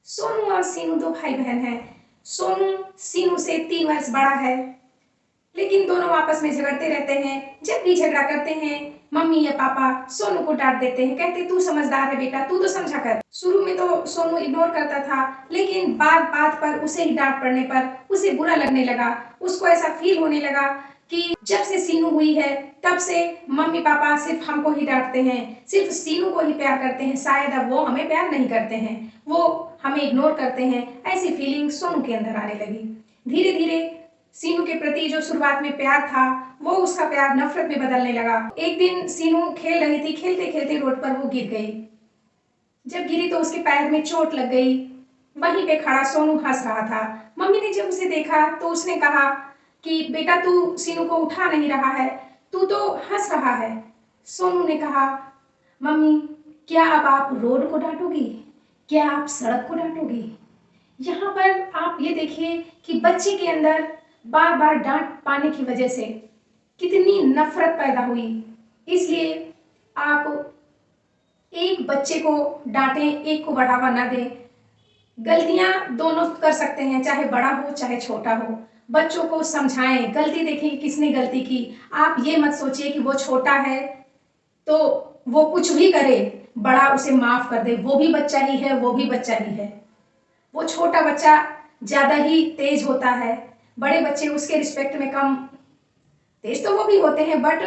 सोनू और सीनू दो भाई बहन हैं। सोनू सीनू से 3 वर्ष बड़ा है, लेकिन दोनों आपस में झगड़ते रहते हैं। जब भी झगड़ा करते हैं, मम्मी या पापा सोनू को डांट देते हैं, कहते तू समझदार है बेटा, तू तो समझा कर। शुरू में तो सोनू इग्नोर करता था, लेकिन बात बात पर उसे ही डांट पड़ने पर उसे बुरा लगने लगा। उसको ऐसा फील होने लगा कि जब से सीनू हुई है तब से मम्मी पापा सिर्फ हमको ही डांटते हैं, सिर्फ सीनू को ही प्यार करते हैं, शायद अब वो हमें प्यार नहीं करते हैं, वो हमें इग्नोर करते हैं। ऐसी फीलिंग सोनू के अंदर आने लगी। धीरे धीरे सीनू के प्रति जो शुरुआत में प्यार था, वो उसका प्यार नफरत में बदलने लगा। एक दिन सीनू खेल रही थी, खेलते खेलते रोड पर वो गिर गई। जब गिरी तो उसके पैर में चोट लग गई। वहीं पे खड़ा सोनू हंस रहा था। मम्मी ने जब उसे देखा तो उसने कहा कि बेटा तू सीनू को उठा नहीं रहा है, तू तो हंस रहा है। सोनू ने कहा मम्मी, क्या अब आप रोड को डांटोगी? क्या आप सड़क को डांटोगी? यहाँ पर आप ये देखिए कि बच्चे के अंदर बार बार डांट पाने की वजह से कितनी नफरत पैदा हुई। इसलिए आप एक बच्चे को डांटें, एक को बढ़ावा ना दें। गलतियां दोनों कर सकते हैं, चाहे बड़ा हो चाहे छोटा हो। बच्चों को समझाएं, गलती देखें किसने गलती की। आप ये मत सोचिए कि वो छोटा है तो वो कुछ भी करे, बड़ा उसे माफ कर दे, वो भी बच्चा ही है, वो भी बच्चा ही है। वो छोटा बच्चा ज्यादा ही तेज होता है, बड़े बच्चे उसके रिस्पेक्ट में कम तेज तो वो भी होते हैं, बट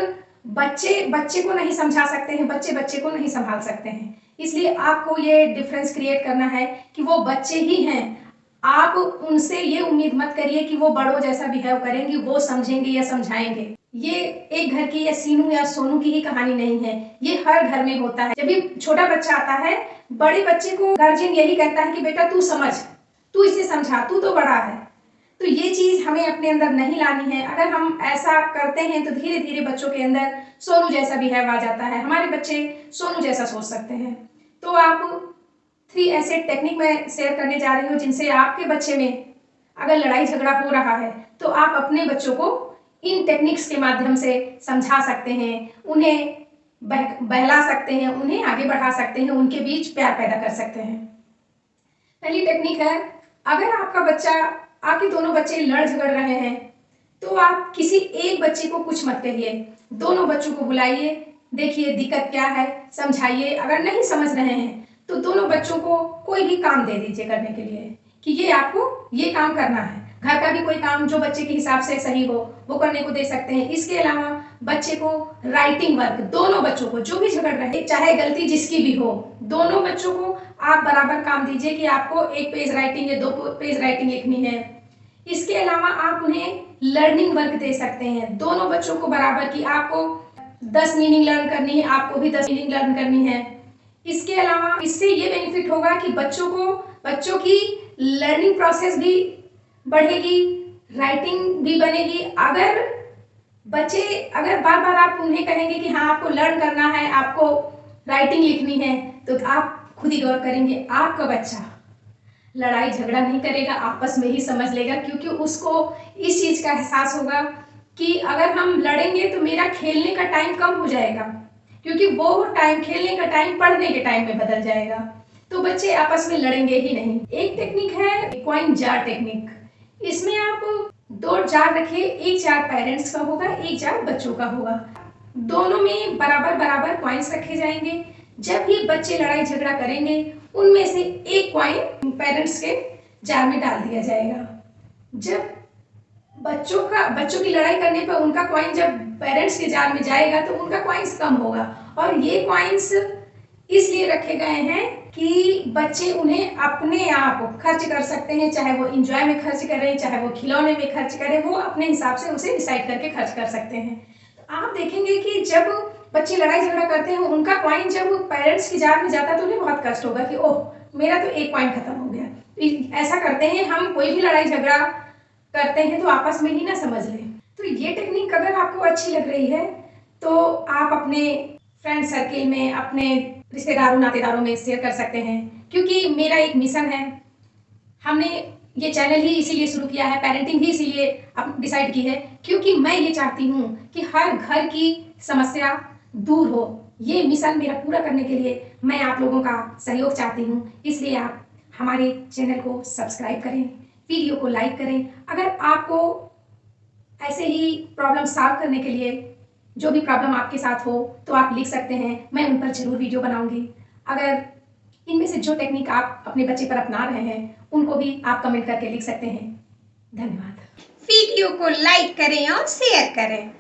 बच्चे बच्चे को नहीं समझा सकते हैं, बच्चे बच्चे को नहीं संभाल सकते हैं। इसलिए आपको ये डिफरेंस क्रिएट करना है कि वो बच्चे ही हैं। आप उनसे ये उम्मीद मत करिए कि वो बड़ों जैसा बिहेव करेंगे, वो समझेंगे या समझाएंगे। ये एक घर की या सीनू या सोनू की ही कहानी नहीं है, ये हर घर में होता है। जब भी छोटा बच्चा आता है, बड़े बच्चे को गार्जियन यही कहता है कि बेटा तू समझ, तू इसे समझा, तू तो बड़ा है। तो ये चीज हमें अपने अंदर नहीं लानी है। अगर हम ऐसा करते हैं तो धीरे धीरे बच्चों के अंदर सोनू जैसा बिहेव आ जाता है, हमारे बच्चे सोनू जैसा सोच सकते हैं। तो आप 3 ऐसे टेक्निक मैं शेयर करने जा रही हूँ जिनसे आपके बच्चे में अगर लड़ाई झगड़ा हो रहा है तो आप अपने बच्चों को इन टेक्निक्स के माध्यम से समझा सकते हैं, उन्हें बहला सकते हैं, उन्हें आगे बढ़ा सकते हैं, उनके बीच प्यार पैदा कर सकते हैं। पहली टेक्निक है, अगर आपका बच्चा, आपके दोनों बच्चे लड़ झगड़ रहे हैं तो आप किसी एक बच्चे को कुछ मत कहिए, दोनों बच्चों को बुलाइए, देखिए दिक्कत क्या है, समझाइए। अगर नहीं समझ रहे हैं तो दोनों बच्चों को कोई भी काम दे दीजिए करने के लिए कि ये आपको ये काम करना है। घर का भी कोई काम जो बच्चे के हिसाब से सही हो वो करने को दे सकते हैं। इसके अलावा बच्चे को राइटिंग वर्क, दोनों बच्चों को जो भी झगड़ रहे हैं, चाहे गलती जिसकी भी हो, दोनों बच्चों को आप बराबर काम दीजिए कि आपको 1 पेज राइटिंग या 2 पेज राइटिंग लिखनी है। इसके अलावा आप उन्हें लर्निंग वर्क दे सकते हैं, दोनों बच्चों को बराबर की, आपको 10 मीनिंग लर्न करनी है, आपको भी 10 मीनिंग लर्न करनी है। इसके अलावा इससे ये बेनिफिट होगा कि बच्चों की लर्निंग प्रोसेस भी बढ़ेगी, राइटिंग भी बनेगी। अगर बार बार आप उन्हें कहेंगे कि हाँ आपको लर्न करना है, आपको राइटिंग लिखनी है, तो आप खुद ही गौर करेंगे आपका बच्चा लड़ाई झगड़ा नहीं करेगा, आपस में ही समझ लेगा, क्योंकि उसको इस चीज का एहसास होगा कि अगर हम लड़ेंगे तो मेरा खेलने का टाइम कम हो जाएगा, क्योंकि वो टाइम, खेलने का टाइम पढ़ने के टाइम में बदल जाएगा। तो बच्चे आपस में लड़ेंगे ही नहीं। एक टेक्निक है कॉइन जार टेक्निक। इसमें आप 2 जार रखिए, एक जार पेरेंट्स का होगा, एक जार बच्चों का होगा, दोनों में बराबर बराबर कॉइन्स रखे जाएंगे। जब भी बच्चे लड़ाई झगड़ा करेंगे उनमें से एक कॉइन पेरेंट्स के जार में डाल दिया जाएगा। जब बच्चों की लड़ाई करने पर उनका कॉइन जब पेरेंट्स के जार में जाएगा तो उनका कॉइन्स कम होगा। और ये कॉइन्स इसलिए रखे गए हैं कि बच्चे उन्हें अपने आप खर्च कर सकते हैं, चाहे वो एंजॉय में खर्च करें, चाहे वो खिलौने में खर्च करें, वो अपने हिसाब से उसे डिसाइड करके खर्च कर सकते हैं। तो आप देखेंगे कि जब बच्चे लड़ाई झगड़ा करते हैं, उनका कॉइन जब पेरेंट्स की जार में जाता है तो उन्हें बहुत कष्ट होगा कि ओह मेरा तो एक कॉइन खत्म हो गया। ऐसा करते हैं हम, कोई भी लड़ाई झगड़ा करते हैं तो आपस में ही ना समझ लें। तो ये टेक्निक अगर आपको अच्छी लग रही है तो आप अपने फ्रेंड सर्किल में, अपने रिश्तेदारों नातेदारों में शेयर कर सकते हैं, क्योंकि मेरा एक मिशन है। हमने ये चैनल ही इसीलिए शुरू किया है, पेरेंटिंग ही इसीलिए डिसाइड की है, क्योंकि मैं ये चाहती हूँ कि हर घर की समस्या दूर हो। ये मिशन मेरा पूरा करने के लिए मैं आप लोगों का सहयोग चाहती हूँ। इसलिए आप हमारे चैनल को सब्सक्राइब करें, वीडियो को लाइक करें। अगर आपको ऐसे ही प्रॉब्लम सॉल्व करने के लिए जो भी प्रॉब्लम आपके साथ हो तो आप लिख सकते हैं, मैं उन पर ज़रूर वीडियो बनाऊंगी। अगर इनमें से जो टेक्निक आप अपने बच्चे पर अपना रहे हैं उनको भी आप कमेंट करके लिख सकते हैं। धन्यवाद। वीडियो को लाइक करें और शेयर करें।